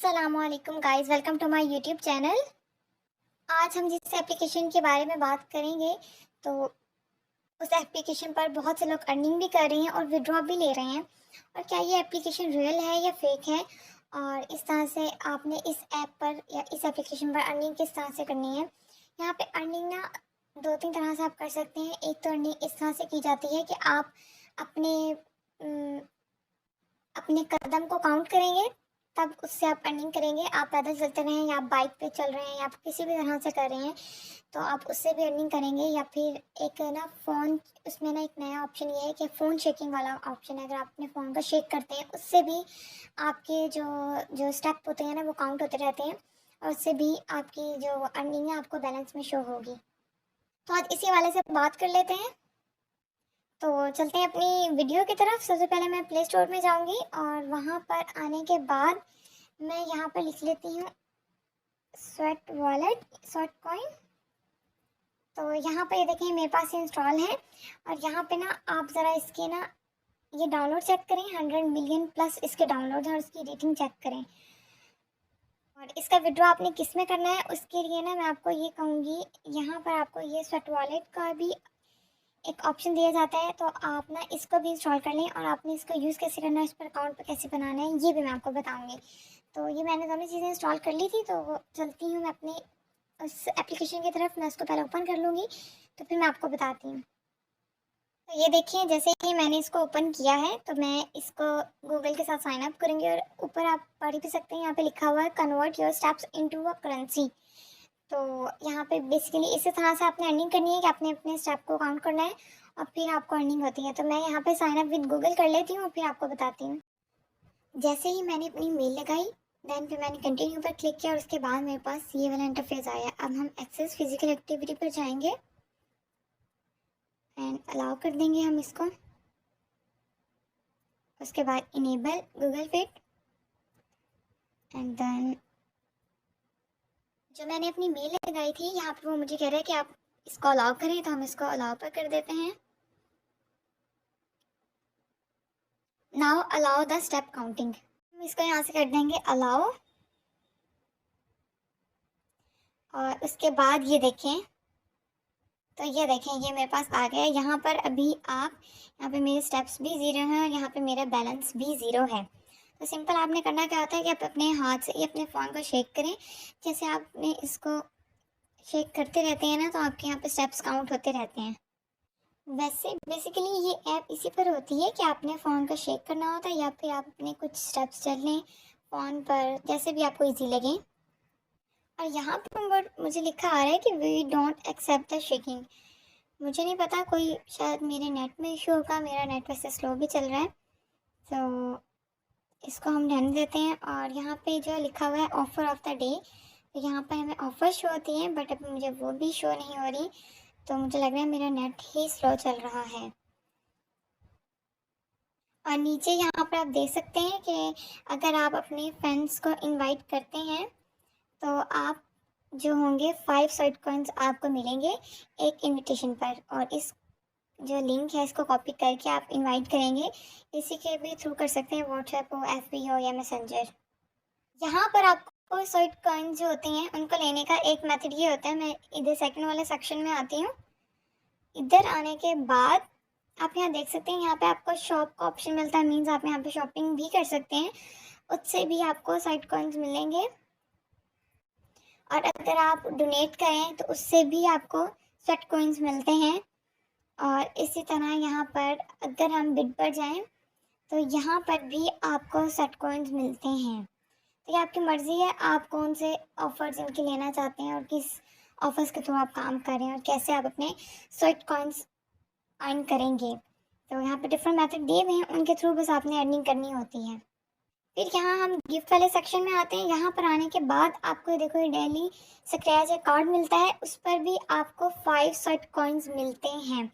अस्सलामुअलैकुम guys, welcome to my YouTube channel. आज हम जिस एप्लीकेशन के बारे में बात करेंगे तो उस एप्लीकेशन पर बहुत से लोग अर्निंग भी कर रहे हैं और विड्रॉ भी ले रहे हैं। और क्या ये एप्लीकेशन रियल है या फेक है, और इस तरह से आपने इस ऐप पर या इस एप्लीकेशन पर अर्निंग किस तरह से करनी है। यहाँ पे अर्निंग ना दो तीन तरह से आप कर सकते हैं। एक तो अर्निंग इस तरह से की जाती है कि आप अपने अम, अपने कदम को काउंट करेंगे, तब उससे आप अर्निंग करेंगे। आप पैदल चलते रहें या आप बाइक पे चल रहे हैं या आप किसी भी तरह से कर रहे हैं तो आप उससे भी अर्निंग करेंगे। या फिर एक ना फ़ोन, उसमें ना एक नया ऑप्शन ये है कि फ़ोन शेकिंग वाला ऑप्शन है। अगर आप अपने फ़ोन को शेक करते हैं उससे भी आपके जो जो स्टेप होते हैं ना वो काउंट होते रहते हैं, और उससे भी आपकी जो अर्निंग है आपको बैलेंस में शो होगी। तो आज इसी वाले से बात कर लेते हैं। तो चलते हैं अपनी वीडियो की तरफ। सबसे पहले मैं प्ले स्टोर में जाऊंगी और वहां पर आने के बाद मैं यहाँ पर लिख लेती हूँ स्वेट वॉलेट, स्वेट कॉइन। तो यहाँ पे ये देखें मेरे पास इंस्टॉल है, और यहाँ पे ना आप ज़रा इसके ना ये डाउनलोड चेक करें। 100 मिलियन प्लस इसके डाउनलोड हैं और इसकी रेटिंग चेक करें। और इसका विड्रॉ आपने किस में करना है उसके लिए ना मैं आपको ये कहूँगी, यहाँ पर आपको ये स्वेट वॉलेट का भी एक ऑप्शन दिया जाता है, तो आप ना इसको भी इंस्टॉल कर लें। और आपने इसको यूज़ कैसे करना है, इस पर अकाउंट कैसे बनाना है, ये भी मैं आपको बताऊंगी। तो ये मैंने दोनों चीज़ें इंस्टॉल कर ली थी, तो चलती हूँ मैं अपने उस एप्लीकेशन की तरफ। मैं उसको पहले ओपन कर लूँगी तो फिर मैं आपको बताती हूँ। तो ये देखिए, जैसे ही मैंने इसको ओपन किया है तो मैं इसको गूगल के साथ साइन अप करूँगी। और ऊपर आप पढ़ भी सकते हैं, यहाँ पे लिखा हुआ है convert your steps into a currency. तो यहाँ पे बेसिकली इसी तरह से आपने अर्निंग करनी है कि आपने अपने स्टेप को काउंट करना है और फिर आपको अर्निंग होती है। तो मैं यहाँ पे साइन अप विद गूगल कर लेती हूँ और फिर आपको बताती हूँ। जैसे ही मैंने अपनी मेल लगाई, देन फिर मैंने कंटिन्यू पर क्लिक किया और उसके बाद मेरे पास ये वाला इंटरफेस आया। अब हम एक्सेस फिजिकल एक्टिविटी पर जाएंगे एंड अलाउ कर देंगे हम इसको। उसके बाद enable Google Fit, and then जो मैंने अपनी मेल लगाई थी यहाँ पर वो मुझे कह रहा है कि आप इसको अलाउ करें, तो हम इसको अलाउ पर कर देते हैं। Now allow the step counting, हम इसको यहाँ से कर देंगे अलाउ। और उसके बाद ये देखें, तो ये देखें ये मेरे पास आ गया। यहाँ पर अभी आप यहाँ पे मेरे स्टेप्स भी ज़ीरो हैं और यहाँ पे मेरा बैलेंस भी ज़ीरो है। तो सिंपल आपने करना क्या होता है कि आप अपने हाथ से ही अपने फ़ोन को शेक करें। जैसे आपने इसको शेक करते रहते हैं ना तो आपके यहाँ पे स्टेप्स काउंट होते रहते हैं। वैसे बेसिकली ये ऐप इसी पर होती है कि आपने फ़ोन को शेक करना होता है या फिर आप अपने कुछ स्टेप्स चल लें फ़ोन पर, जैसे भी आपको ईजी लगे। और यहाँ पर मुझे लिखा आ रहा है कि we don't accept the shaking. मुझे नहीं पता, कोई शायद मेरे नेट में इशू होगा, मेरा नेट वैसे स्लो भी चल रहा है। तो इसको हम रहने देते हैं। और यहाँ पे जो लिखा हुआ है ऑफ़र ऑफ द डे, तो यहाँ पर हमें ऑफ़र शो होती हैं बट अभी मुझे वो भी शो नहीं हो रही। तो मुझे लग रहा है मेरा नेट ही स्लो चल रहा है। और नीचे यहाँ पर आप देख सकते हैं कि अगर आप अपने फ्रेंड्स को इनवाइट करते हैं तो आप जो होंगे 5 स्वेट कॉइन्स आपको मिलेंगे एक इनविटेशन पर। और इस जो लिंक है इसको कॉपी करके आप इनवाइट करेंगे, इसी के भी थ्रू कर सकते हैं, व्हाट्सएप हो, एफबी हो या मैसेंजर। यहाँ पर आपको स्वेट कॉइन्स जो होते हैं उनको लेने का एक मेथड ये होता है। मैं इधर सेकंड वाले सेक्शन में आती हूँ। इधर आने के बाद आप यहाँ देख सकते हैं, यहाँ पे आपको शॉप का ऑप्शन मिलता है, मीन्स आप यहाँ पे शॉपिंग भी कर सकते हैं, उससे भी आपको स्वेट कॉइन्स मिलेंगे। और अगर आप डोनेट करें तो उससे भी आपको स्वेट कॉइन्स मिलते हैं। और इसी तरह यहाँ पर अगर हम बिड पर जाएं तो यहाँ पर भी आपको स्वेट कॉइन्स मिलते हैं। तो ये आपकी मर्ज़ी है आप कौन से ऑफ़र्स इनके लेना चाहते हैं और किस ऑफ़र्स के थ्रू आप काम कर रहे हैं और कैसे आप अपने स्वेट कॉइन्स अर्न करेंगे। तो यहाँ पे डिफरेंट मेथड दिए हुए हैं, उनके थ्रू बस आपने अर्निंग करनी होती है। फिर यहाँ हम गिफ्ट वाले सेक्शन में आते हैं। यहाँ पर आने के बाद आपको देखो ये डेली स्क्रैच एक कार्ड मिलता है, उस पर भी आपको 5 स्वेट कॉइन्स मिलते हैं।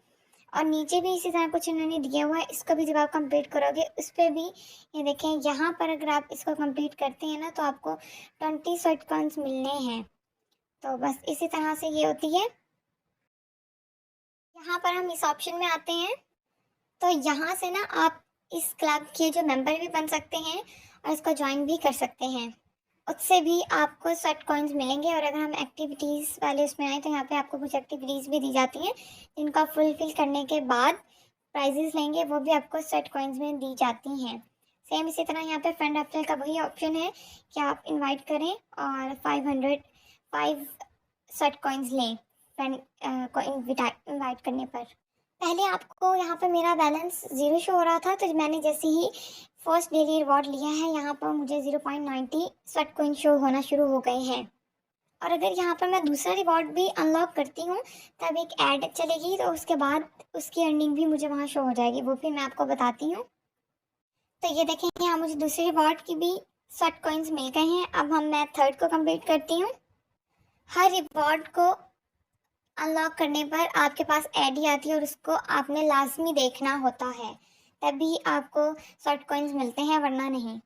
और नीचे भी इसी तरह कुछ इन्होंने दिया हुआ है, इसको भी जब आप कंप्लीट करोगे उस पर भी ये देखें, यहाँ पर अगर आप इसको कंप्लीट करते हैं ना तो आपको 20 स्वेट कॉइन्स मिलने हैं। तो बस इसी तरह से ये होती है। यहाँ पर हम इस ऑप्शन में आते हैं, तो यहाँ से ना आप इस क्लब के जो मेंबर भी बन सकते हैं और इसको ज्वाइन भी कर सकते हैं। उससे भी आपको स्वेट कॉइन्स मिलेंगे। और अगर हम एक्टिविटीज़ वाले उसमें आए तो यहाँ पे आपको कुछ एक्टिविटीज़ भी दी जाती हैं जिनको आप फुलफिल करने के बाद प्राइजेस लेंगे, वो भी आपको स्वेट कॉइन्स में दी जाती हैं। सेम इसी तरह यहाँ पे फ्रेंड रेफरल का वही ऑप्शन है कि आप इनवाइट करें और 5 स्वेट कॉइन्स लें फ्रेंड को इनवाइट करने पर। पहले आपको यहाँ पर मेरा बैलेंस 0 शो हो रहा था, तो मैंने जैसे ही फर्स्ट डेली रिवॉर्ड लिया है यहाँ पर मुझे 0.90 स्वेट कॉइन शो होना शुरू हो गए हैं। और अगर यहाँ पर मैं दूसरा रिवॉर्ड भी अनलॉक करती हूँ तब एक ऐड चलेगी, तो उसके बाद उसकी अर्निंग भी मुझे वहाँ शो हो जाएगी, वो भी मैं आपको बताती हूँ। तो ये देखें यहाँ मुझे दूसरे रिवॉर्ड की भी स्वेट कॉइन्स मिल गए हैं। अब मैं थर्ड को कंप्लीट करती हूँ। हर रिवॉर्ड को अनलॉक करने पर आपके पास ऐड ही आती है और उसको आपने लाजमी देखना होता है, तभी आपको स्वेट कॉइन्स मिलते हैं, वरना नहीं।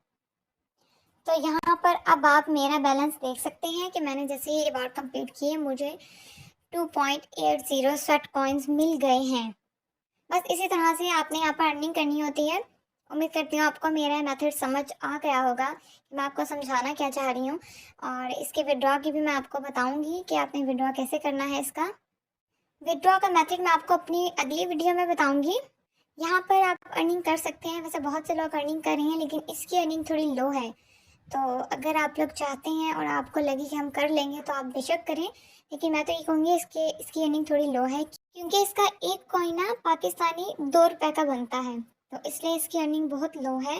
तो यहाँ पर अब आप मेरा बैलेंस देख सकते हैं कि मैंने जैसे ही रिवॉर्ड कंप्लीट किए मुझे 2.80 स्वेट कॉइन्स मिल गए हैं। बस इसी तरह से आपने यहाँ पर अर्निंग करनी होती है। उम्मीद करती हूँ आपको मेरा मेथड समझ आ गया होगा कि मैं आपको समझाना क्या चाह रही हूँ। और इसके विड्रॉ की भी मैं आपको बताऊँगी कि आपने विड्रॉ कैसे करना है। इसका विड्रॉ का मेथड मैं आपको अपनी अगली वीडियो में बताऊँगी। यहाँ पर आप अर्निंग कर सकते हैं, वैसे बहुत से लोग अर्निंग कर रहे हैं लेकिन इसकी अर्निंग थोड़ी लो है। तो अगर आप लोग चाहते हैं और आपको लगे कि हम कर लेंगे तो आप बेशक करें, लेकिन मैं तो ये कहूँगी इसकी अर्निंग थोड़ी लो है, क्योंकि इसका एक कॉइन ना पाकिस्तानी 2 रुपये का बनता है, तो इसलिए इसकी अर्निंग बहुत लो है।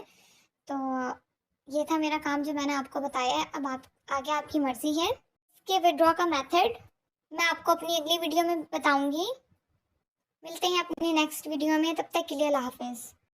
तो ये था मेरा काम जो मैंने आपको बताया है। अब आप आगे आपकी मर्ज़ी है। इसके विड्रॉ का मेथड मैं आपको अपनी अगली वीडियो में बताऊँगी। मिलते हैं अपनी नेक्स्ट वीडियो में, तब तक के लिए अल्लाह हाफिज़।